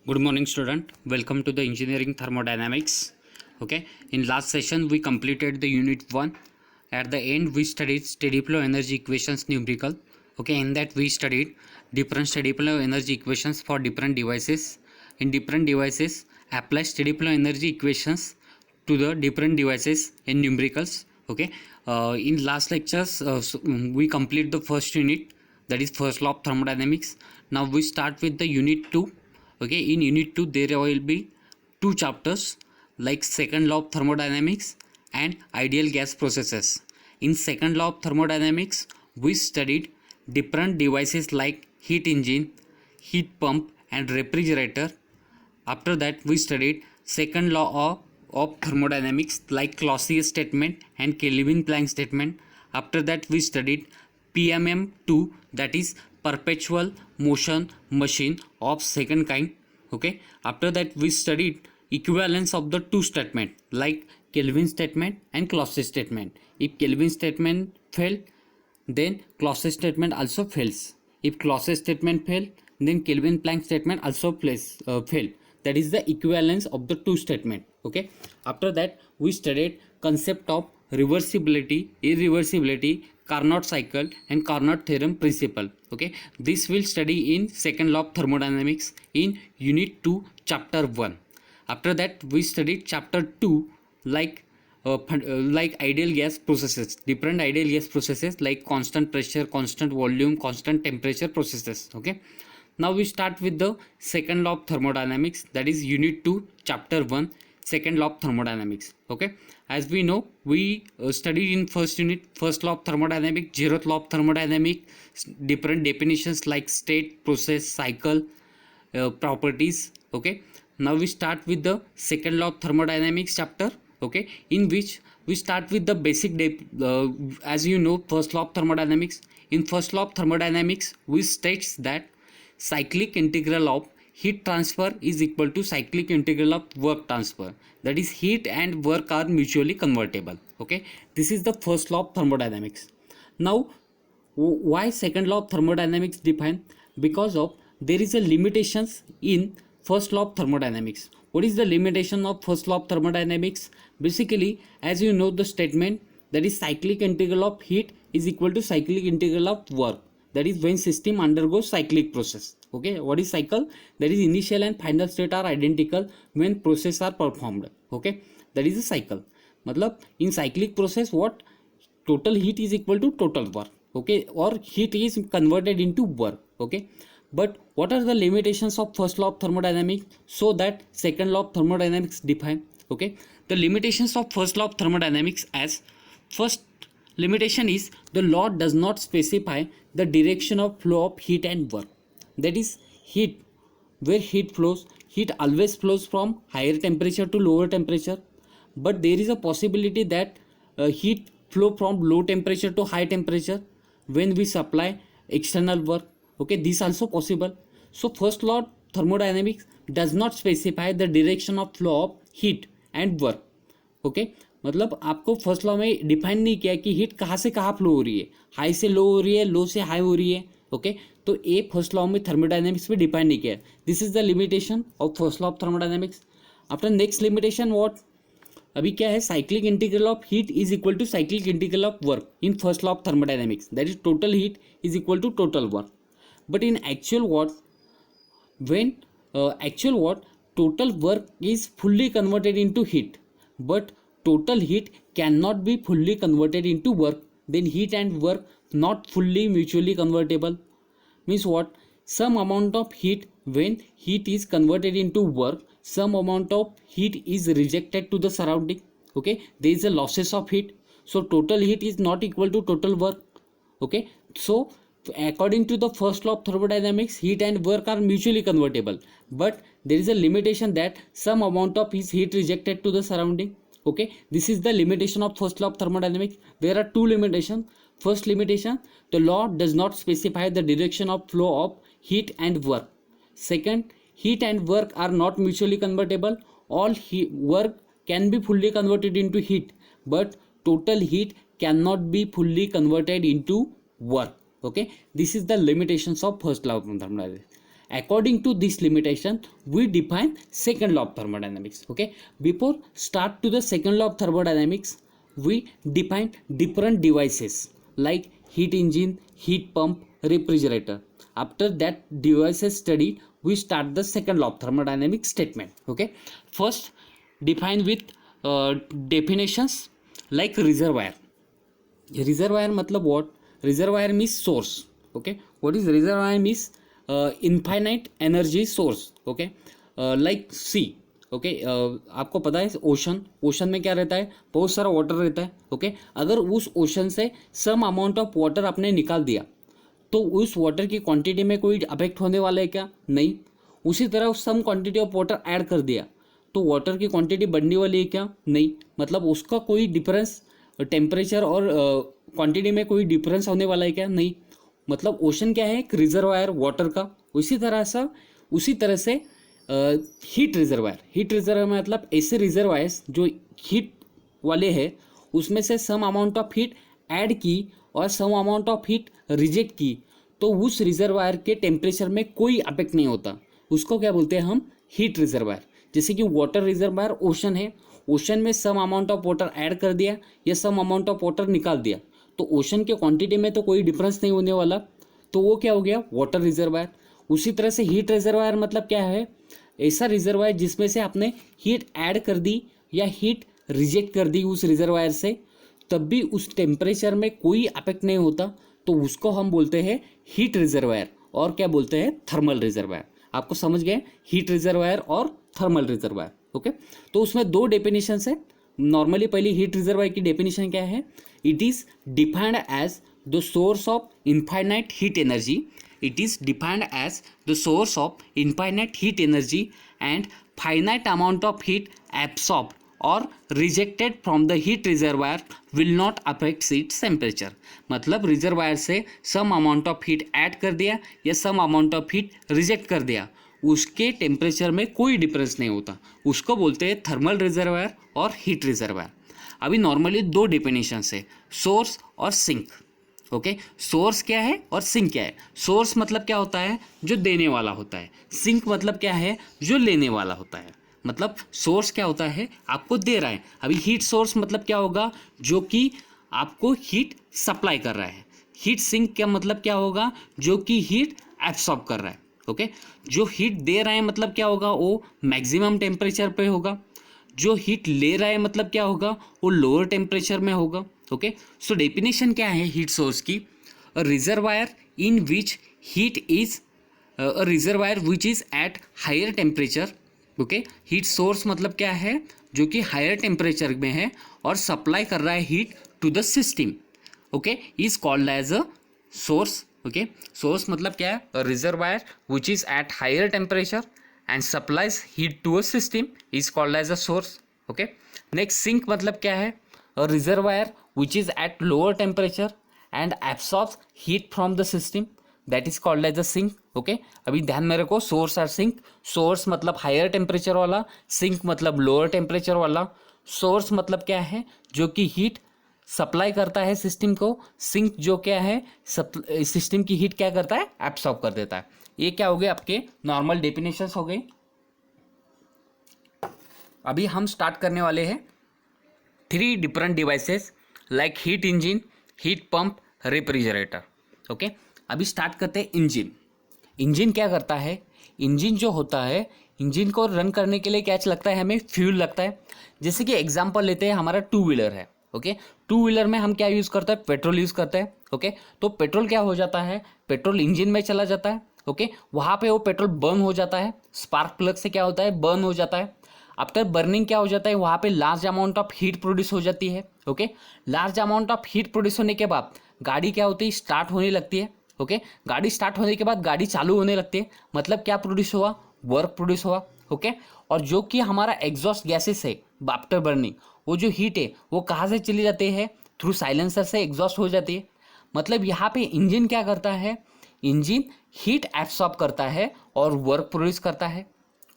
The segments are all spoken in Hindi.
Good morning, student. Welcome to the engineering thermodynamics. Okay, in last session we completed the unit 1. At the end we studied steady flow energy equations numerical. Okay, in that we studied different steady flow energy equations for different devices. In different devices, apply steady flow energy equations to the different devices in numericals. Okay, in last lectures we complete the first unit, that is first law of thermodynamics. Now we start with the unit 2. Okay, in unit 2 there will be two chapters like second law of thermodynamics and ideal gas processes. In second law of thermodynamics we studied different devices like heat engine, heat pump and refrigerator. After that we studied second law of thermodynamics like Clausius statement and Kelvin Planck statement. After that we studied PMM2, that is perpetual motion machine of second kind. Okay, after that we studied equivalence of the two statement like Kelvin statement and Clausius statement. If Kelvin statement fail, then Clausius statement also fails. If Clausius statement fail, then Kelvin Planck statement also fail. That is the equivalence of the two statement. Okay, after that we studied concept of reversibility, irreversibility, Carnot cycle and Carnot theorem principle. Okay, this will study in second law of thermodynamics in unit 2 chapter 1. After that we studied chapter 2 like ideal gas processes, different ideal gas processes like constant pressure, constant volume, constant temperature processes. Okay, now we start with the second law of thermodynamics, that is unit 2 chapter 1, second law of thermodynamics. Okay, as we know we studied in first unit first law of thermodynamics, zeroth law of thermodynamics, different definitions like state, process, cycle, properties. Okay, now we start with the second law of thermodynamics chapter. Okay, in which we start with the basic as you know first law of thermodynamics. In first law of thermodynamics we states that cyclic integral of heat transfer is equal to cyclic integral of work transfer, that is heat and work are mutually convertible. Okay, this is the first law of thermodynamics. Now why second law of thermodynamics defined? Because of there is a limitations in first law of thermodynamics. What is the limitation of first law of thermodynamics? Basically, as you know the statement, that is cyclic integral of heat is equal to cyclic integral of work, that is when system undergoes cyclic process. Okay, what is cycle? That is initial and final state are identical when process are performed. Okay, that is a cycle. Matlab in cyclic process what? Total heat is equal to total work. Okay, or heat is converted into work. Okay, but what are the limitations of first law of thermodynamics so that second law of thermodynamics define? Okay, the limitations of first law of thermodynamics, as first limitation is the law does not specify the direction of flow of heat and work. That is heat, where heat flows, heat always flows from higher temperature to lower temperature, but there is a possibility that heat flow from low temperature to high temperature when we supply external work. Okay, this also possible. So first law thermodynamics does not specify the direction of flow of heat and work. Okay, मतलब आपको फर्स्ट लॉ में डिफाइन नहीं किया कि हीट कहाँ से कहाँ फ्लो हो रही है, हाई से लो हो रही है, लो से हाई हो रही है. ओके, तो ये फर्स्ट लॉ में थर्मोडायनेमिक्स में डिफाइन नहीं किया. This is the limitation of first law of thermodynamics. After next limitation what? अभी क्या है? Cyclic integral of heat is equal to cyclic integral of work in first law of thermodynamics, that is total heat is equal to total work. But in actual what? when actual what? Total work is fully converted into heat, but total heat cannot be fully converted into work. Then heat and work not fully mutually convertible. Means what? Some amount of heat, when heat is converted into work, some amount of heat is rejected to the surrounding. Okay, there is a losses of heat, so total heat is not equal to total work. Okay, so according to the first law of thermodynamics, heat and work are mutually convertible, but there is a limitation that some amount of is heat rejected to the surrounding. Okay, this is the limitation of first law of thermodynamics. There are two limitations. First limitation, the law does not specify the direction of flow of heat and work. Second, heat and work are not mutually convertible. All work can be fully converted into heat, but total heat cannot be fully converted into work. Okay, this is the limitations of first law of thermodynamics. According to this limitation, we define second law of thermodynamics. Okay, before start to the second law of thermodynamics, we define different devices like heat engine, heat pump, refrigerator. After that devices studied, we start the second law of thermodynamics statement. Okay, first define with definitions like reservoir. Reservoir मतलब what? Reservoir means source. Okay, what is reservoir means? Infinite energy source. Okay, like sea. Okay आपको पता है ओशन में क्या रहता है, बहुत सारा वाटर रहता है. ओके अगर उस ओशन से सम अमाउंट ऑफ वाटर आपने निकाल दिया तो उस वाटर की क्वांटिटी में कोई अफेक्ट होने वाला है क्या? नहीं. उसी तरह some quantity of water add कर दिया तो वाटर की क्वांटिटी बढ़ने वाली है क्या? नहीं. मतलब उसका कोई डिफरेंस टेम्परेचर और क्वांटिटी में कोई डिफरेंस होने वाला है क्या? नहीं. मतलब ओशन क्या है? एक रिजर्वायर वाटर का. उसी तरह से हीट रिजर्वायर मतलब ऐसे रिजर्वायर्स जो हीट वाले हैं उसमें से some amount of heat add की और some amount of heat reject की तो उस रिजर्वायर के टेम्परेचर में कोई अफेक्ट नहीं होता. उसको क्या बोलते हैं हम? Heat reservoir. जैसे कि वाटर रिजर्वायर ओशन है, ओशन में some amount of water add कर दिया या सम अमाउंट ऑफ वाटर निकाल दिया तो ओशन के क्वांटिटी में तो कोई डिफरेंस नहीं होने वाला, तो वो क्या हो गया? Water reservoir. उसी तरह से हीट रिजर्वायर मतलब क्या है? ऐसा रिजर्वायर जिसमें से आपने हीट ऐड कर दी या हीट रिजेक्ट कर दी उस रिजर्वायर से, तब भी उस टेम्परेचर में कोई अफेक्ट नहीं होता, तो उसको हम बोलते हैं हीट रिजर्वायर. और क्या बोलते हैं? Thermal reservoir. आपको समझ गए? हीट रिजर्वायर और थर्मल रिजर्वायर. ओके, तो उसमें दो डेफिनेशन है. नॉर्मली पहली हीट रिजर्वायर की डेफिनेशन क्या है? It is defined as the source of infinite heat energy. It is defined as the source of infinite heat energy and finite amount of heat absorbed or rejected from the heat reservoir will not affect its temperature. मतलब रिजर्वायर से some amount of heat add कर दिया या some amount of heat reject कर दिया, उसके टेम्परेचर में कोई डिफरेंस नहीं होता. उसको बोलते हैं थर्मल रिजर्वायर और हीट रिजर्वायर. अभी नॉर्मली दो डेफिनेशन है, सोर्स और सिंक. ओके, सोर्स क्या है और सिंक क्या है? सोर्स मतलब क्या होता है? जो देने वाला होता है. सिंक मतलब क्या है? जो लेने वाला होता है. मतलब सोर्स क्या होता है? आपको दे रहा है. अभी हीट सोर्स मतलब क्या होगा? जो कि आपको हीट सप्लाई कर रहा है. हीट सिंक क्या मतलब क्या होगा? जो कि हीट एब्सॉर्ब कर रहा है. ओके, जो हीट दे रहा है मतलब क्या होगा? वो मैक्सिमम टेम्परेचर पे होगा. जो हीट ले रहा है मतलब क्या होगा? वो लोअर टेम्परेचर में होगा. ओके, सो डेफिनेशन क्या है हीट सोर्स की? A reservoir in which heat is a reservoir which is at higher temperature. Okay, heat source मतलब क्या है? जो कि हायर टेम्परेचर में है और सप्लाई कर रहा है heat to the system. Okay, is called as a source. Okay, source मतलब क्या है? A reservoir which is at higher temperature and supplies heat to a system is called as a source. Okay, next sink मतलब क्या है? A reservoir which is at lower temperature and absorbs heat from the system, that is called as a sink. Okay, अभी ध्यान में रखो, सोर्स और सिंक. सोर्स मतलब हायर टेम्परेचर वाला, सिंक मतलब लोअर टेम्परेचर वाला. सोर्स मतलब क्या है? जो कि हीट सप्लाई करता है सिस्टम को. सिंक जो क्या है? सिस्टम की हीट क्या करता है? एब्सॉर्ब कर देता है. ये क्या हो गए? आपके नॉर्मल डेफिनेशंस हो गई. अभी हम स्टार्ट करने वाले हैं 3 different devices like heat engine, heat pump, refrigerator. Okay, अभी स्टार्ट करते हैं इंजन. इंजन क्या करता है? इंजन जो होता है, इंजन को रन करने के लिए क्या लगता है? हमें फ्यूल लगता है. जैसे कि एग्जांपल लेते हैं, हमारा 2 व्हीलर है. ओके, 2 व्हीलर में हम क्या यूज़ करते हैं? पेट्रोल यूज़ करते हैं. ओके, तो पेट्रोल क्या हो जाता है? पेट्रोल इंजन में चला जाता है. ओके, वहाँ पे वो पेट्रोल बर्न हो जाता है. स्पार्क प्लग से क्या होता है? बर्न हो जाता है. आफ्टर बर्निंग क्या हो जाता है? वहाँ पे large amount of heat produce हो जाती है. Okay, large amount of heat produce होने के बाद गाड़ी क्या होती है? स्टार्ट होने लगती है. ओके, गाड़ी स्टार्ट होने के बाद गाड़ी चालू होने लगती है. मतलब क्या प्रोड्यूस हुआ? वर्क प्रोड्यूस हुआ. ओके, और जो कि हमारा एग्जॉस्ट गैसेस है आफ्टर बर्निंग, वो जो हीट है वो कहाँ से चली जाती है? थ्रू साइलेंसर से एग्जॉस्ट हो जाती है. मतलब यहाँ पे इंजन क्या करता है? इंजन हीट एब्सॉर्ब करता है और वर्क प्रोड्यूस करता है.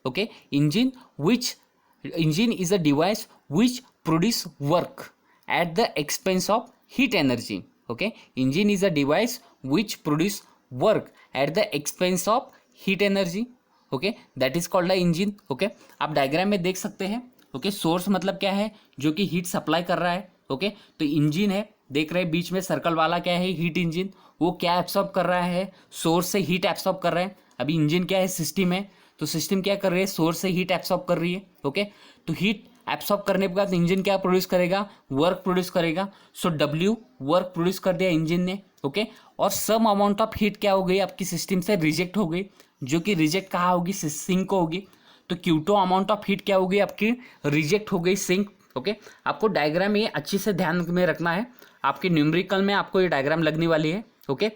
Okay, engine is a device which produce work at the expense of heat energy. Okay, engine is a device which produce work at the expense of heat energy, okay, that is called a engine, okay. आप डायग्राम में देख सकते हैं, ओके। सोर्स मतलब क्या है, जो कि हीट सप्लाई कर रहा है, ओके। तो इंजन है, देख रहे हैं बीच में सर्कल वाला क्या है, हीट इंजन। वो क्या एब्सॉर्ब कर रहा है, सोर्स से हीट एब्सॉर्ब कर रहा है। अभी इंजन क्या है, सिस्टम है, तो सिस्टम क्या कर रही है, सोर्स से हीट एब्सॉर्ब कर रही है, ओके। तो हीट एब्सॉर्ब करने के बाद इंजन क्या प्रोड्यूस करेगा, वर्क प्रोड्यूस करेगा। सो डब्ल्यू वर्क प्रोड्यूस कर दिया इंजन ने, ओके। और सम अमाउंट ऑफ हीट क्या हो गई, आपकी सिस्टम से रिजेक्ट हो गई, जो कि रिजेक्ट कहाँ होगी, सिंक को होगी। तो Q2 अमाउंट ऑफ हीट क्या होगी, आपकी रिजेक्ट हो गई, सिंक, ओके। आपको डायग्राम ये अच्छे से ध्यान में रखना है, आपके न्यूमेरिकल में आपको ये डायग्राम लगने वाली है, ओके।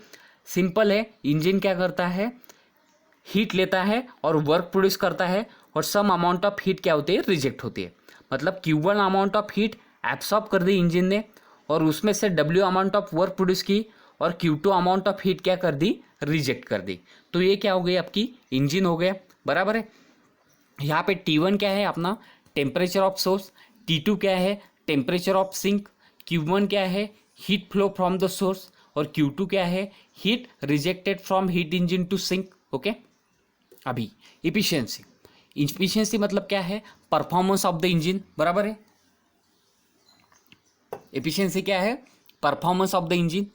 सिंपल है, इंजन क्या करता है, हीट लेता है और वर्क प्रोड्यूस करता है, और सम अमाउंट ऑफ हीट क्या होती है, रिजेक्ट होती है। मतलब Q1 amount of heat absorb कर दी इंजन ने, और उसमें से W amount of work produce की, और Q2 अमाउंट ऑफ हीट क्या कर दी, रिजेक्ट कर दी। तो ये क्या हो गई, आपकी इंजन हो गया, बराबर है। यहाँ पे T1 क्या है अपना, टेम्परेचर ऑफ सोर्स, T2 क्या है, टेम्परेचर ऑफ सिंक, Q1 क्या है, heat flow from the source, और Q2 क्या है, heat rejected from heat engine to sink, okay. अभी इफिशियंसी, इफिशियंसी मतलब क्या है, परफॉर्मेंस ऑफ द इंजन, बराबर है। एफिशिएंसी क्या है, परफॉर्मेंस ऑफ द इंजन।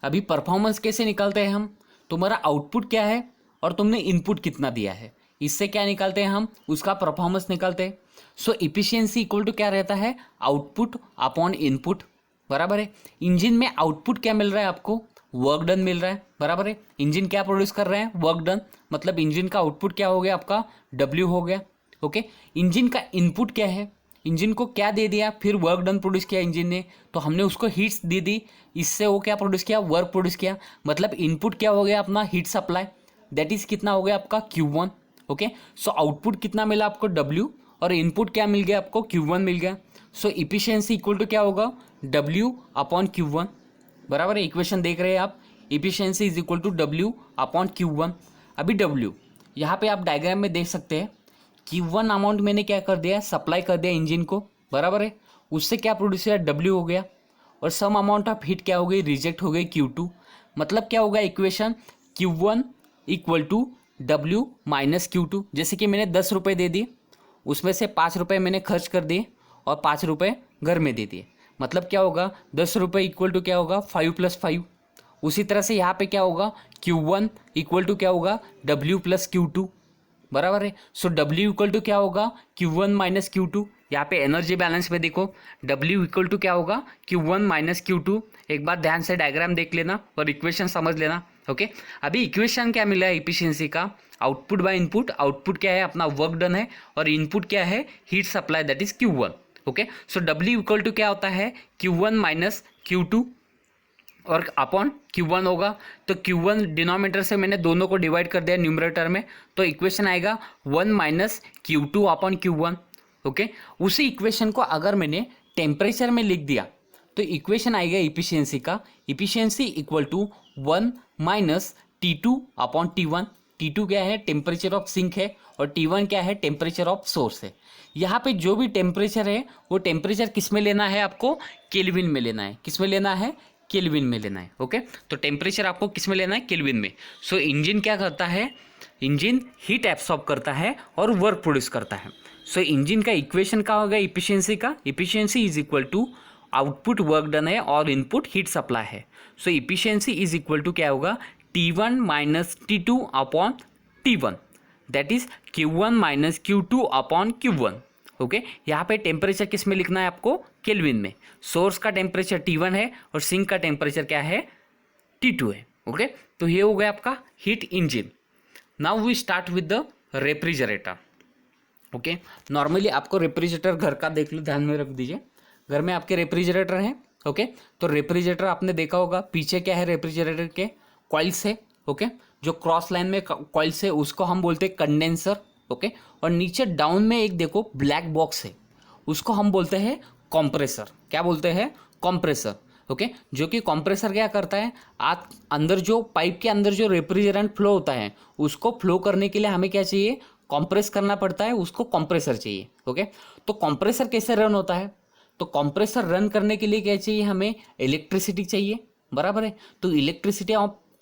अभी परफॉर्मेंस कैसे निकालते हैं हम, तुम्हारा आउटपुट क्या है और तुमने इनपुट कितना दिया है, इससे क्या निकालते हैं हम, उसका परफॉर्मेंस निकालते हैं। सो एफिशिएंसी इक्वल टू क्या रहता है, आउटपुट अपॉन इनपुट, बराबर है। इंजन में आउटपुट क्या मिल रहा है आपको, वर्क डन मिल रहा है, बराबर है। इंजन क्या प्रोड्यूस कर रहे हैं, वर्क डन, मतलब इंजन का आउटपुट क्या हो गया, आपका W हो गया, ओके। इंजन का इनपुट क्या है, इंजन को क्या दे दिया, फिर वर्क डन प्रोड्यूस किया इंजन ने, तो हमने उसको हीट्स दे दी, इससे वो क्या प्रोड्यूस किया, वर्क प्रोड्यूस किया। मतलब इनपुट क्या हो गया अपना, हीट सप्लाई, दैट इज कितना हो गया आपका Q1, ओके। सो आउटपुट कितना मिला आपको, W, और इनपुट क्या मिल गया आपको, Q1 मिल गया। सो इफिशियंसी इक्वल टू क्या होगा, W अपॉन Q1, बराबर है। इक्वेशन देख रहे हैं आप, efficiency is equal to W upon Q1। अभी W यहाँ पे आप डायग्राम में देख सकते हैं, Q1 अमाउंट मैंने क्या कर दिया, सप्लाई कर दिया इंजन को, बराबर है। उससे क्या प्रोड्यूस किया, W हो गया, और सम अमाउंट ऑफ हीट क्या हो गई, रिजेक्ट हो गई, Q2। मतलब क्या होगा equation, Q1 equal to W minus Q2। जैसे कि मैंने 10 रुपये दे दिए, उसमें से 5 रुपये मैंने खर्च कर दिए और 5 रुपये घर में दे दिए। मतलब क्या होगा, 10 रुपये इक्वल टू क्या होगा, 5 + 5। उसी तरह से यहाँ पे क्या होगा, Q1 इक्वल टू क्या होगा, W + Q2, बराबर है। सो W इक्वल टू क्या होगा, Q1 माइनस Q2। यहाँ पे एनर्जी बैलेंस में देखो, W इक्वल टू क्या होगा, Q1 माइनस Q2। एक बार ध्यान से डायग्राम देख लेना और इक्वेशन समझ लेना, ओके। अभी इक्वेशन क्या मिला है इफिशियंसी का, आउटपुट बाय इनपुट, आउटपुट क्या है अपना वर्क डन है, और इनपुट क्या है, heat supply, that is Q1, okay. So W equal to क्या होता है, Q1 माइनस Q2, और अपॉन Q1 होगा। तो Q1 डिनोमिनेटर से मैंने दोनों को डिवाइड कर दिया न्यूमरेटर में, तो इक्वेशन आएगा 1 minus Q2 upon Q1, okay. उसी इक्वेशन को अगर मैंने टेम्परेचर में लिख दिया तो इक्वेशन आएगा इफिशियंसी का, efficiency equal to 1 minus T2 upon T1। T2 क्या है, टेम्परेचर ऑफ सिंक है, और T1 क्या है, टेम्परेचर ऑफ सोर्स है। यहाँ पे जो भी टेम्परेचर है वो टेम्परेचर किस में लेना है, आपको केल्विन में लेना है। किस में लेना है, केल्विन में लेना है, ओके। तो टेम्परेचर आपको किस में लेना है, केल्विन में। सो इंजन क्या करता है, इंजन हीट एब्सॉर्ब करता है और वर्क प्रोड्यूस करता है। सो इंजन का इक्वेशन क्या होगा इफिशियंसी का, efficiency is equal to output work done है और इनपुट हीट सप्लाई है। So efficiency is equal to क्या होगा, T1 minus T2 upon T1, that is Q1 minus Q2 upon Q1, okay. यहाँ पे टेम्परेचर किस में लिखना है आपको, केल्विन में। सोर्स का टेम्परेचर T1 है और सिंक का टेम्परेचर क्या है, T2 है, ओके। तो ये हो गया आपका heat engine. Now we start with the refrigerator, okay. Normally आपको रेफ्रिजरेटर घर का देख लो, ध्यान में रख दीजिए, घर में आपके रेफ्रिजरेटर हैं, ओके। तो रेफ्रिजरेटर आपने देखा होगा, पीछे क्या है रेफ्रिजरेटर के, कॉइल्स है, ओके। जो क्रॉस लाइन में कॉइल्स है उसको हम बोलते हैं कंडेंसर, ओके। और नीचे डाउन में एक देखो ब्लैक बॉक्स है, उसको हम बोलते हैं कंप्रेसर। क्या बोलते हैं, कंप्रेसर, ओके। जो कि कंप्रेसर क्या करता है, आप अंदर जो पाइप के अंदर जो रेफ्रिजरेंट फ्लो होता है उसको फ्लो करने के लिए हमें क्या चाहिए, कंप्रेस करना पड़ता है, उसको कंप्रेसर चाहिए, ओके। तो कंप्रेसर कैसे रन होता है, तो कंप्रेसर रन करने के लिए क्या चाहिए, हमें इलेक्ट्रिसिटी चाहिए, बराबर है। तो इलेक्ट्रिसिटी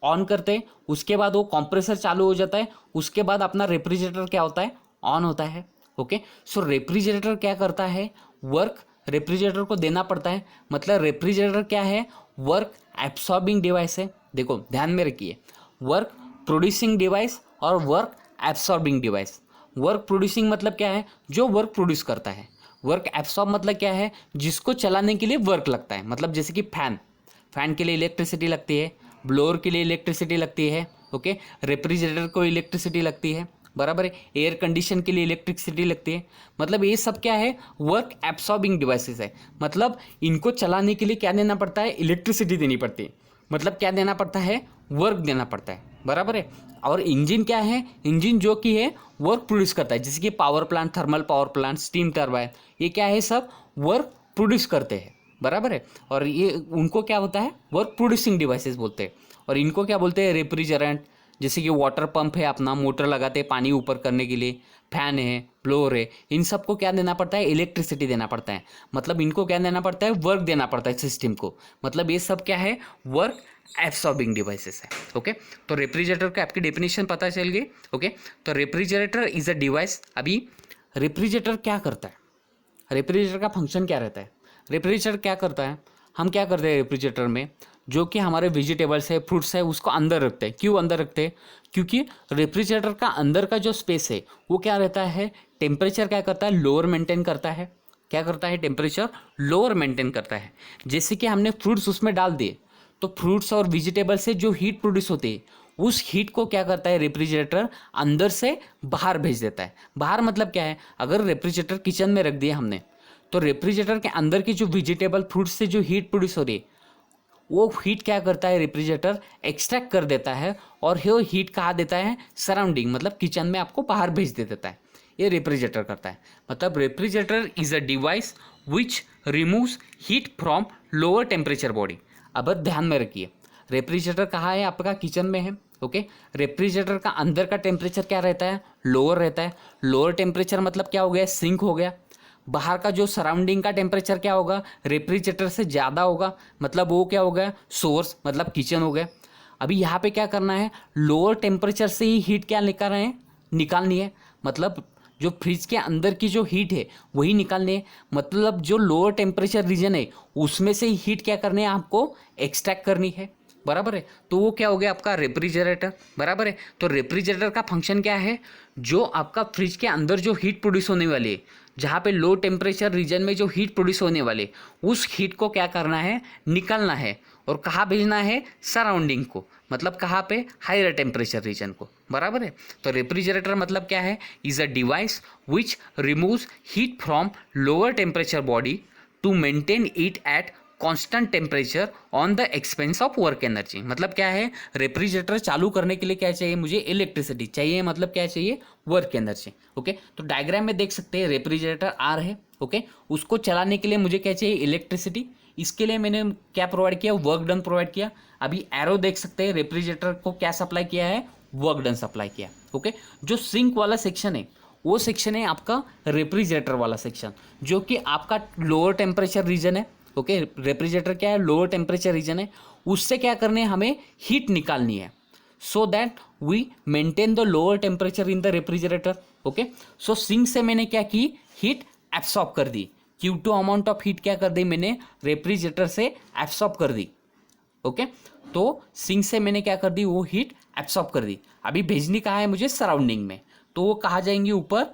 ऑन करते हैं, उसके बाद वो कंप्रेसर चालू हो जाता है, उसके बाद अपना रेफ्रिजरेटर क्या होता है, ऑन होता है। ओके, सो रेफ्रिजरेटर क्या करता है, वर्क रेफ्रिजरेटर को देना पड़ता है। मतलब रेफ्रिजरेटर क्या है, वर्क एब्सॉर्बिंग डिवाइस है। देखो ध्यान में रखिए, वर्क प्रोड्यूसिंग डिवाइस और work absorbing device. Work producing मतलब क्या है, जो वर्क प्रोड्यूस करता है। वर्क एब्सॉर्ब मतलब क्या है, जिसको चलाने के लिए वर्क लगता है। मतलब जैसे कि फैन के लिए इलेक्ट्रिसिटी लगती है, ब्लोअर के लिए इलेक्ट्रिसिटी लगती है। ओके, रेफ्रिजरेटर को इलेक्ट्रिसिटी लगती है, बराबर है। एयर कंडीशन के लिए इलेक्ट्रिसिटी लगती है। मतलब ये सब क्या है, वर्क एब्सॉर्बिंग डिवाइसेस है। मतलब इनको चलाने के लिए क्या देना पड़ता है, इलेक्ट्रिसिटी देनी पड़ती है। मतलब क्या देना पड़ता है, वर्क देना पड़ता है, बराबर है। और इंजन क्या है, इंजन जो कि है वर्क प्रोड्यूस करता है। जैसे कि power plant, thermal power plant, steam turbine, ये क्या है, सब वर्क प्रोड्यूस करते हैं, बराबर है। और ये उनको क्या होता है, वर्क प्रोड्यूसिंग डिवाइसेस बोलते हैं। और इनको क्या बोलते हैं, रेफ्रिजरेंट। जैसे कि वाटर पंप है अपना, मोटर लगाते हैं पानी ऊपर करने के लिए, फैन है, ब्लोअर है, इन सबको क्या देना पड़ता है, इलेक्ट्रिसिटी देना पड़ता है। मतलब इनको क्या देना पड़ता है, वर्क देना पड़ता है सिस्टम को। मतलब ये सब क्या है, वर्क एब्सॉर्बिंग डिवाइसेस है। ओके, तो रेफ्रिजरेटर का आपकी डेफिनेशन पता चल गई। ओके, तो रेफ्रिजरेटर इज अ डिवाइस। अभी रेफ्रिजरेटर क्या करता है, रेफ्रिजरेटर का फंक्शन क्या रहता है। रेफ्रिजरेटर क्या करता है, हम क्या करते हैं रेफ्रिजरेटर में, जो कि हमारे वेजिटेबल्स है, फ्रूट्स है, उसको अंदर रखते हैं। क्यों अंदर रखते हैं, क्योंकि रेफ्रिजरेटर का अंदर का जो स्पेस है वो क्या रहता है, टेम्परेचर क्या करता है, लोअर मेंटेन करता है। क्या करता है, टेम्परेचर लोअर मेंटेन करता है। जैसे कि हमने फ्रूट्स उसमें डाल दिए, तो फ्रूट्स और वेजिटेबल से जो हीट प्रोड्यूस होती है, उस हीट को क्या करता है रेफ्रिजरेटर, अंदर से बाहर भेज देता है। बाहर मतलब क्या है, अगर रेफ्रिजरेटर किचन में रख दिया हमने, तो रेफ्रिजरेटर के अंदर की जो वेजिटेबल फ्रूट्स से जो हीट प्रोड्यूस हो रही है, वो हीट क्या करता है, रेफ्रिजरेटर एक्सट्रैक्ट कर देता है। और वो हीट कहाँ देता है, सराउंडिंग, मतलब किचन में आपको बाहर भेज दे देता है। ये रेफ्रिजरेटर करता है। मतलब refrigerator is a device which removes heat from lower temperature body. अब ध्यान में रखिए, रेफ्रिजरेटर कहाँ है, आपका किचन में है। ओके, रेफ्रिजरेटर का अंदर का टेम्परेचर क्या रहता है, लोअर रहता है। लोअर टेम्परेचर मतलब क्या हो गया, सिंक हो गया। बाहर का जो सराउंडिंग का टेम्परेचर क्या होगा, रेफ्रिजरेटर से ज़्यादा होगा। मतलब वो क्या हो गया, सोर्स, मतलब किचन हो गया। अभी यहाँ पे क्या करना है, लोअर टेम्परेचर से ही हीट क्या निकाल रहे हैं, निकालनी है। मतलब जो फ्रिज के अंदर की जो हीट है वही निकालनी है। मतलब जो लोअर टेम्परेचर रीजन है उसमें से ही हीट क्या करनी है, आपको एक्सट्रैक्ट करनी है, बराबर है। तो वो क्या हो गया, आपका रेफ्रिजरेटर, बराबर है। तो रेफ्रिजरेटर का फंक्शन क्या है, जो आपका फ्रिज के अंदर जो हीट प्रोड्यूस होने वाली है, जहाँ पे लो टेम्परेचर रीजन में जो हीट प्रोड्यूस होने वाले, उस हीट को क्या करना है, निकालना है। और कहाँ भेजना है, सराउंडिंग को। मतलब कहाँ पे, हायर टेम्परेचर रीजन को, बराबर है। तो रेफ्रिजरेटर मतलब क्या है, is a device which removes heat from lower temperature body to maintain it at constant temperature on the expense of work energy. मतलब क्या है, रेफ्रिजरेटर चालू करने के लिए क्या चाहिए, मुझे इलेक्ट्रिसिटी चाहिए। मतलब क्या चाहिए, वर्क एनर्जी। ओके, तो डायग्राम में देख सकते हैं रेफ्रिजरेटर आर है। ओके, उसको चलाने के लिए मुझे क्या चाहिए, इलेक्ट्रिसिटी। इसके लिए मैंने क्या प्रोवाइड किया, वर्क डन प्रोवाइड किया। अभी एरो देख सकते हैं, रेफ्रिजरेटर को क्या सप्लाई किया है, वर्क डन सप्लाई किया। ओके, जो सिंक वाला सेक्शन है वो सेक्शन है आपका रेफ्रिजरेटर वाला सेक्शन, जो कि आपका लोअर टेम्परेचर रीजन है। ओके, रेफ्रिजरेटर क्या है, लोअर टेम्परेचर रीजन है। उससे क्या करने, हमें हीट निकालनी है, so that we maintain the lower temperature in the refrigerator. Okay, so sink से मैंने क्या की, हीट एब्सॉर्ब कर दी। Q2 अमाउंट ऑफ हीट क्या कर दी, मैंने रेफ्रिजरेटर से एब्सॉर्ब कर दी। ओके, तो सिंक से मैंने क्या कर दी, वो हीट एब्सॉर्ब कर दी। अभी भेजनी कहाँ है मुझे, सराउंडिंग में। तो वो कहाँ जाएंगी, ऊपर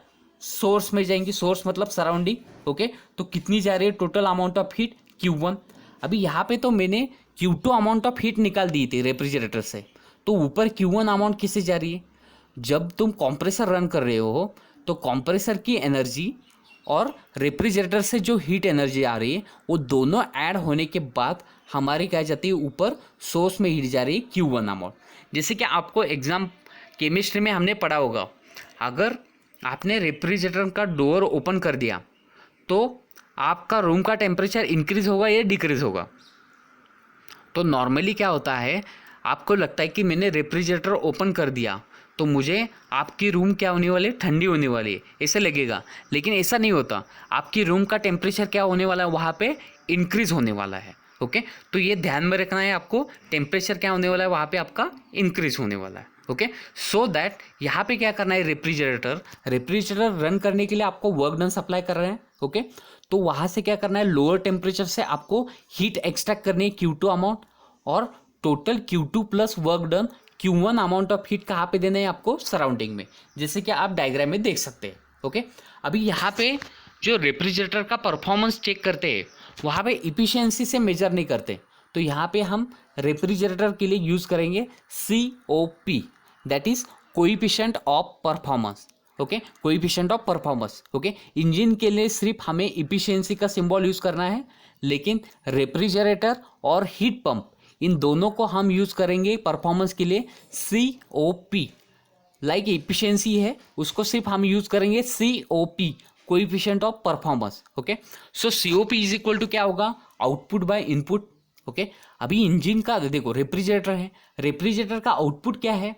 सोर्स में जाएंगी। सोर्स मतलब सराउंडिंग। ओके, तो कितनी जा रही है, total amount of heat Q1। अभी यहाँ पे तो मैंने Q2 अमाउंट ऑफ हीट निकाल दी थी रेफ्रिजरेटर से, तो ऊपर Q1 अमाउंट किससे जा रही है। जब तुम कंप्रेसर रन कर रहे हो तो कंप्रेसर की एनर्जी और रेफ्रिजरेटर से जो हीट एनर्जी आ रही है, वो दोनों ऐड होने के बाद हमारी क्या जाती है, ऊपर सोर्स में हीट जा रही है Q1 अमाउंट। जैसे कि आपको एग्जाम केमिस्ट्री में हमने पढ़ा होगा, अगर आपने रेफ्रिजरेटर का डोर ओपन कर दिया तो आपका रूम का टेम्परेचर इंक्रीज होगा या डिक्रीज होगा। तो नॉर्मली क्या होता है, आपको लगता है कि मैंने रेफ्रिजरेटर ओपन कर दिया तो मुझे आपकी रूम क्या होने वाली है, ठंडी होने वाली है, ऐसे लगेगा। लेकिन ऐसा नहीं होता, आपकी रूम का टेम्परेचर क्या होने वाला है, वहाँ पे इंक्रीज होने वाला है। ओके, तो ये ध्यान में रखना है आपको, टेम्परेचर क्या होने वाला है वहाँ पे आपका इंक्रीज होने वाला है। ओके, सो दैट यहाँ पे क्या करना है, रेफ्रिजरेटर रन करने के लिए आपको वर्क डन सप्लाई कर रहे हैं। ओके, तो वहाँ से क्या करना है, लोअर टेम्परेचर से आपको हीट एक्सट्रैक्ट करनी है Q2 अमाउंट, और total Q2 plus work done Q1 amount of heat कहाँ पे देना है आपको, सराउंडिंग में, जैसे कि आप डायग्राम में देख सकते हैं। ओके, अभी यहाँ पे जो रेफ्रिजरेटर का परफॉर्मेंस चेक करते हैं वहाँ पे इफिशियंसी से मेजर नहीं करते, तो यहाँ पे हम रेफ्रिजरेटर के लिए यूज़ करेंगे COP, that is coefficient of performance. Okay, coefficient of performance. Okay, engine के लिए सिर्फ हमें इफिशियंसी का सिंबल यूज़ करना है, लेकिन रेफ्रिजरेटर और हीट पंप इन दोनों को हम यूज़ करेंगे परफॉर्मेंस के लिए COP। लाइक इफिशियंसी है उसको सिर्फ हम यूज़ करेंगे COP, coefficient of performance. Okay, so COP is equal to क्या होगा, आउटपुट बाय इनपुट। ओके, अभी इंजन का देखो, रेफ्रिजरेटर है, रेफ्रिजरेटर का आउटपुट क्या है,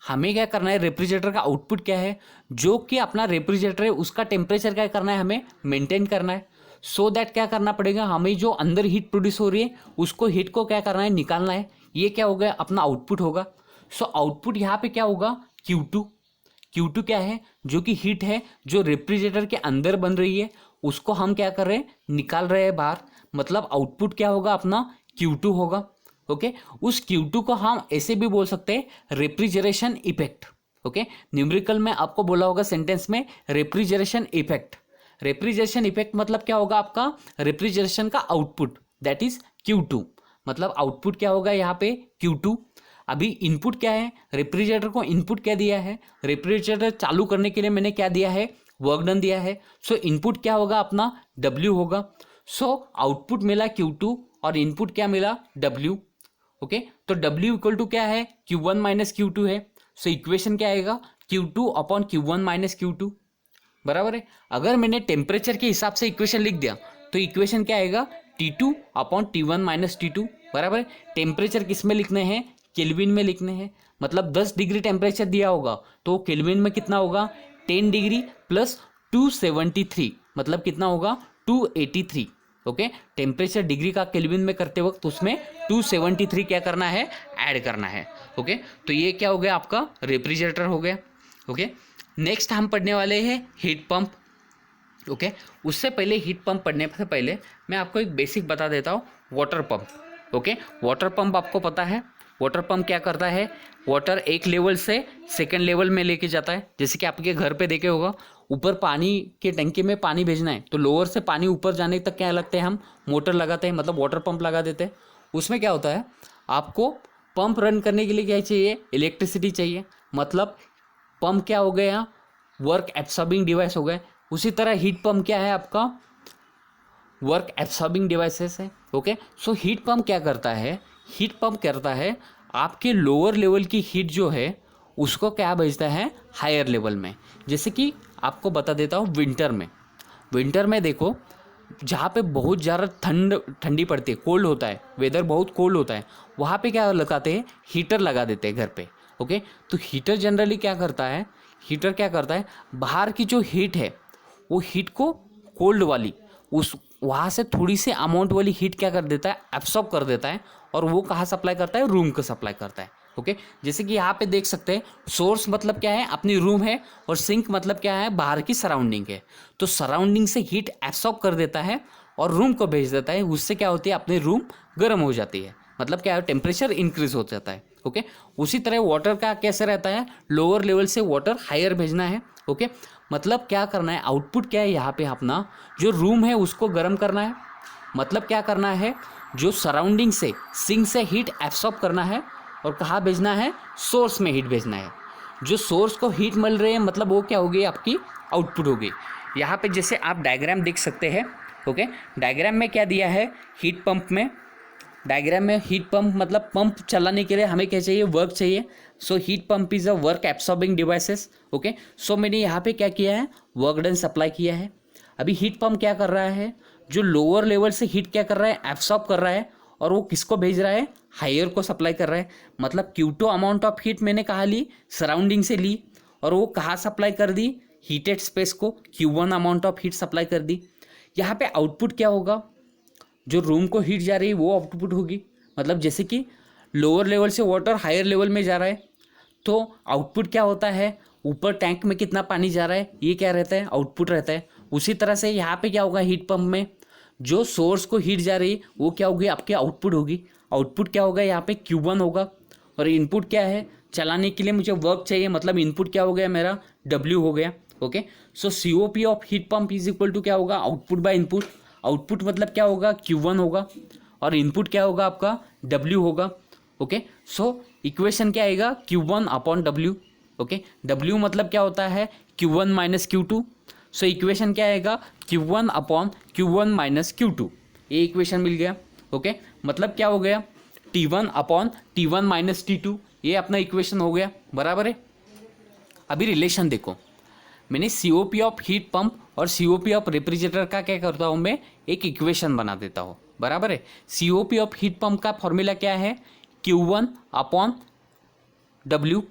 हमें क्या करना है, रेफ्रिजरेटर का आउटपुट क्या है, जो कि अपना रेफ्रिजरेटर है उसका टेम्परेचर क्या करना है, हमें मेंटेन करना है। सो दैट क्या करना पड़ेगा, हमें जो अंदर हीट प्रोड्यूस हो रही है उसको हीट को क्या करना है, निकालना है। ये क्या हो गया, अपना आउटपुट होगा। सो आउटपुट यहाँ पे क्या होगा, Q2 क्या है, जो कि हीट है जो रेफ्रिजरेटर के अंदर बन रही है, उसको हम क्या कर रहे हैं, निकाल रहे हैं बाहर, मतलब आउटपुट क्या होगा, अपना Q2 होगा। ओके, उस Q2 को हम ऐसे भी बोल सकते हैं रेफ्रिजरेशन इफेक्ट। ओके, न्यूमेरिकल में आपको बोला होगा सेंटेंस में रेफ्रिजरेशन इफेक्ट। रेफ्रिजरेशन इफेक्ट मतलब क्या होगा, आपका रेफ्रिजरेशन का आउटपुट, दैट इज Q2, मतलब आउटपुट क्या होगा यहाँ पे, Q2। अभी इनपुट क्या है, रेफ्रिजरेटर को इनपुट क्या दिया है, रेफ्रिजरेटर चालू करने के लिए मैंने क्या दिया है, वर्क डन दिया है। सो इनपुट क्या होगा, अपना W होगा। सो आउटपुट मिला Q2 और इनपुट क्या मिला, W। ओके, तो W इक्वल टू क्या है, Q1 माइनस Q2 है। सो इक्वेशन क्या आएगा, Q2 upon Q1 minus Q2, बराबर है। अगर मैंने टेम्परेचर के हिसाब से इक्वेशन लिख दिया तो इक्वेशन क्या आएगा, T2 upon T1 minus T2, बराबर है। टेम्परेचर किस में लिखने हैं, केल्विन में लिखने हैं, मतलब 10 डिग्री टेम्परेचर दिया होगा तो केल्विन में कितना होगा, 10 डिग्री प्लस 273, मतलब कितना होगा, 283। ओके, टेम्परेचर डिग्री का केल्विन में करते वक्त उसमें 273 क्या करना है, ऐड करना है। ओके, तो ये क्या हो गया, आपका रेफ्रिजरेटर हो गया। ओके, नेक्स्ट हम पढ़ने वाले हैं हीट पंप। ओके, उससे पहले हीट पंप पढ़ने से पहले मैं आपको एक बेसिक बता देता हूँ, water pump. Okay, water pump आपको पता है, वाटर पंप क्या करता है, वाटर एक लेवल से सेकंड लेवल में लेके जाता है। जैसे कि आपके घर पे देखे होगा, ऊपर पानी के टंकी में पानी भेजना है तो लोअर से पानी ऊपर जाने तक क्या लगते हैं, हम मोटर लगाते हैं, मतलब वाटर पंप लगा देते हैं। उसमें क्या होता है, आपको पंप रन करने के लिए क्या चाहिए, इलेक्ट्रिसिटी चाहिए, मतलब पंप क्या हो गया, वर्क एब्सॉर्बिंग डिवाइस हो गए। उसी तरह हीट पंप क्या है, आपका वर्क एब्सॉर्बिंग डिवाइसेस है। ओके, सो हीट पंप क्या करता है, हीट पंप करता है आपके लोअर लेवल की हीट जो है उसको क्या भेजता है, हायर लेवल में। जैसे कि आपको बता देता हूँ, विंटर में देखो, जहाँ पे बहुत ज़्यादा ठंडी पड़ती है, कोल्ड होता है, वेदर बहुत कोल्ड होता है, वहाँ पे क्या लगाते हैं, हीटर लगा देते हैं घर पे। ओके, तो हीटर जनरली क्या करता है, बाहर की जो हीट है वो हीट को कोल्ड वाली उस वहाँ से थोड़ी सी अमाउंट वाली हीट क्या कर देता है, एब्सॉर्ब कर देता है, और वो कहाँ सप्लाई करता है, रूम को सप्लाई करता है। ओके, जैसे कि यहाँ पे देख सकते हैं, सोर्स मतलब क्या है, अपनी रूम है, और सिंक मतलब क्या है, बाहर की सराउंडिंग है। तो सराउंडिंग से हीट एब्सॉर्ब कर देता है और रूम को भेज देता है, उससे क्या होती है, अपनी रूम गर्म हो जाती है, मतलब क्या है, टेम्परेचर इंक्रीज हो जाता है। ओके, उसी तरह वाटर का कैसे रहता है, लोअर लेवल से वाटर हायर भेजना है। ओके, मतलब क्या करना है, आउटपुट क्या है, यहाँ पे अपना जो रूम है उसको गर्म करना है, मतलब क्या करना है, जो सराउंडिंग से सिंक से हीट एब्सॉर्ब करना है और कहाँ भेजना है, सोर्स में हीट भेजना है। जो सोर्स को हीट मिल रही है, मतलब वो क्या होगी, आपकी आउटपुट होगी। यहाँ पे जैसे आप डायग्राम देख सकते हैं। ओके, डायग्राम में क्या दिया है, हीट पंप में, डायग्राम में हीट पंप मतलब पंप चलाने के लिए हमें क्या चाहिए, वर्क चाहिए। So heat pump is a work absorbing devices. Okay, so मैंने यहाँ पे क्या किया है, वर्क डन सप्लाई किया है। अभी हीट पंप क्या कर रहा है, जो लोअर लेवल से हीट क्या कर रहा है, एब्सॉर्ब कर रहा है, और वो किसको भेज रहा है, हायर को सप्लाई कर रहा है। मतलब Q2 अमाउंट ऑफ हीट मैंने कहाँ ली, सराउंडिंग से ली, और वो कहाँ सप्लाई कर दी, हीटेड स्पेस को Q1 amount of heat supply कर दी। यहाँ पे आउटपुट क्या होगा, जो रूम को हीट जा रही है वो आउटपुट होगी। मतलब जैसे कि लोअर लेवल से वाटर हायर लेवल में जा रहा है तो आउटपुट क्या होता है, ऊपर टैंक में कितना पानी जा रहा है ये क्या रहता है, आउटपुट रहता है। उसी तरह से यहाँ पे क्या होगा, हीट पंप में जो सोर्स को हीट जा रही है वो क्या होगी, आपके आउटपुट होगी। आउटपुट क्या होगा, यहाँ पे Q1 होगा। और इनपुट क्या है, चलाने के लिए मुझे वर्क चाहिए, मतलब इनपुट क्या हो गया मेरा, W हो गया। Okay, so COP of heat pump is equal to क्या होगा, आउटपुट बाय इनपुट। आउटपुट मतलब क्या होगा, Q1 होगा और इनपुट क्या होगा आपका, W होगा। ओके, सो इक्वेशन क्या आएगा, Q1 upon W। Okay, W मतलब क्या होता है, Q1 minus Q2। So equation क्या आएगा, Q1 upon Q1 minus Q2। ये इक्वेशन मिल गया। ओके, मतलब क्या हो गया, T1 upon T1 minus T2, ये अपना इक्वेशन हो गया, बराबर है। अभी रिलेशन देखो, मैंने COP ऑफ हीट पंप और COP ऑफ रेफ्रिजरेटर का क्या करता हूँ, मैं एक इक्वेशन बना देता हूँ, बराबर है। COP ऑफ हीट पंप का फॉर्मूला क्या है, Q1 अपॉन W,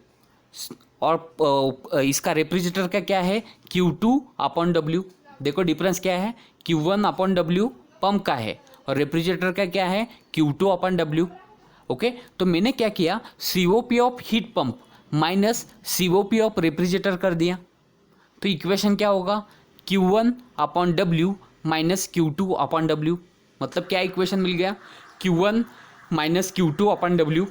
और इसका रेफ्रिजरेटर का क्या है, Q2 अपॉन W। देखो डिफरेंस क्या है, Q1 अपॉन W पंप का है और रेफ्रिजरेटर का क्या है, Q2 अपॉन W। ओके, तो मैंने क्या किया, COP of heat pump minus COP of refrigerator कर दिया। तो इक्वेशन क्या होगा, Q1 upon W minus Q2 upon W। मतलब क्या इक्वेशन मिल गया, Q1 minus Q2 upon W,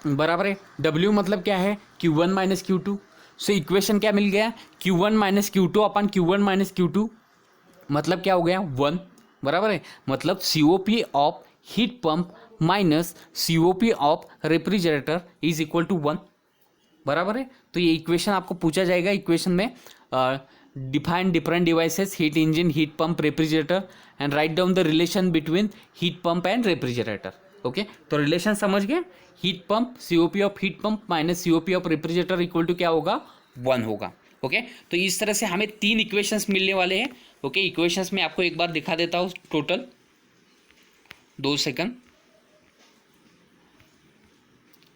बराबर है। W मतलब क्या है, Q1 minus Q2। So equation क्या मिल गया, Q1 minus Q2 upon Q1 minus Q2, मतलब क्या हो गया, 1, बराबर है। मतलब COP of heat pump minus COP of refrigerator is equal to 1, बराबर है। तो ये इक्वेशन आपको पूछा जाएगा, इक्वेशन में define different devices, heat engine, heat pump, refrigerator and write down the relation between heat pump and refrigerator. Okay, तो रिलेशन समझ गए, heat pump, COP of heat pump minus COP of refrigerator equal to क्या होगा, 1 होगा। ओके, तो इस तरह से हमें 3 इक्वेशंस मिलने वाले हैं। ओके, इक्वेशंस में आपको एक बार दिखा देता हूँ टोटल, 2 सेकंड।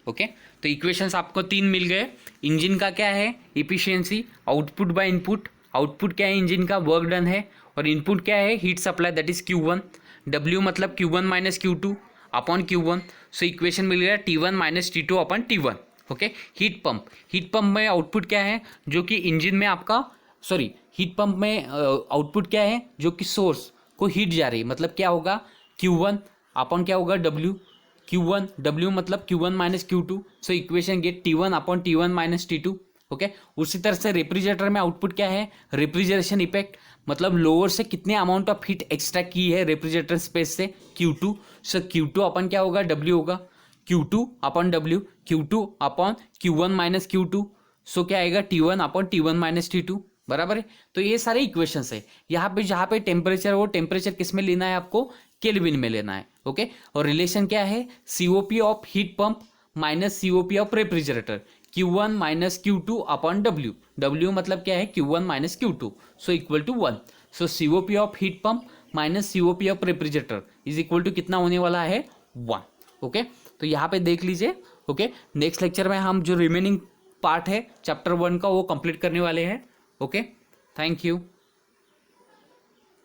ओके, तो इक्वेशंस आपको 3 मिल गए। इंजन का क्या है, efficiency, output by input. Output क्या है, इंजन का वर्क डन है, और इनपुट क्या है, heat supply, that is Q1। W मतलब Q1 minus Q2 upon Q1। So equation मिल गया T1 minus T2 upon T1। Okay, heat pump, heat pump में आउटपुट क्या है, जो कि इंजन में आपका, सॉरी, हीट पंप में आउटपुट क्या है, जो कि सोर्स को हीट जा रही है, मतलब क्या होगा, Q1 अपॉन क्या होगा, W। Q1 W मतलब Q1 minus Q2। So equation get T1 upon T1 minus T2। Okay, उसी तरह से रेफ्रिजरेटर में आउटपुट क्या है, रेफ्रिजरेशन इफेक्ट, मतलब लोअर से कितने अमाउंट ऑफ हीट एक्स्ट्रा की है रेफ्रिजरेटर स्पेस से, Q2। सो Q2 अपन क्या होगा, W होगा, Q2 upon W, Q2 upon Q1 minus Q2। सो क्या आएगा, T1 upon T1 minus T2, बराबर है। तो ये सारे इक्वेशंस है। यहाँ पे जहाँ पे टेम्परेचर, वो टेम्परेचर किस में लेना है आपको, केल्विन में लेना है। ओके, और रिलेशन क्या है, COP of heat pump minus COP of refrigerator, Q1 minus Q2 upon W। W मतलब क्या है, Q1 minus Q2, so equal to 1। So COP of heat pump minus COP of refrigerator is equal to कितना होने वाला है, 1। ओके, तो यहाँ पे देख लीजिए। ओके, नेक्स्ट लेक्चर में हम जो रिमेनिंग पार्ट है चैप्टर 1 का वो कंप्लीट करने वाले हैं। Okay, thank you.